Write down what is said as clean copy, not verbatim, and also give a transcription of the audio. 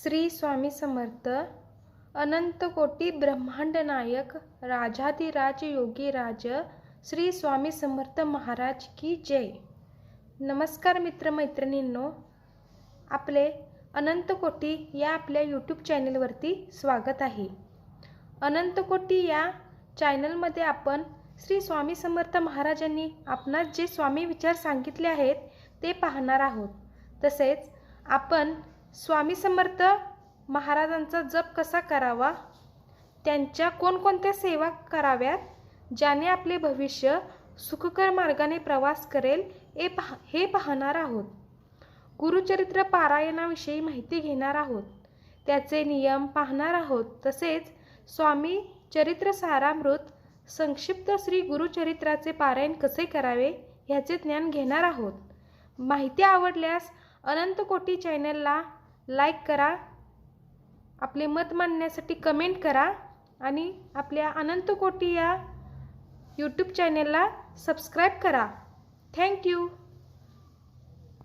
श्री स्वामी समर्थ. अनंत कोटी ब्रह्मांड नायक राजाधिराज योगीराज श्री स्वामी समर्थ महाराज की जय. नमस्कार मित्रमैत्रिणींनो, आपले अनंत कोटी या आपल्या यूट्यूब चॅनलवरती स्वागत आहे. अनंत कोटी या चॅनलमध्ये आपण श्री स्वामी समर्थ महाराजांनी आपणास जे स्वामी विचार सांगितले आहेत ते पाहणार आहोत. तसेच आपण स्वामी समर्थ महाराजांचा जप कसा करावा, त्यांच्या कोणकोणत्या सेवा कराव्यात, ज्याने आपले भविष्य सुखकर मार्गाने प्रवास करेल हे पाहणार आहोत. गुरुचरित्र पारायणाविषयी माहिती घेणार आहोत, त्याचे नियम पाहणार आहोत. तसेच स्वामी चरित्र सारामृत संक्षिप्त श्री गुरुचरित्राचे पारायण कसे करावे याचे ज्ञान घेणार आहोत. माहिती आवडल्यास अनंत कोटी चॅनलला लाईक करा, आपले मत मांडण्यासाठी कमेंट करा आणि आपल्या अनंत कोटी या यूट्यूब चॅनलला सबस्क्राईब करा. थँक्यू.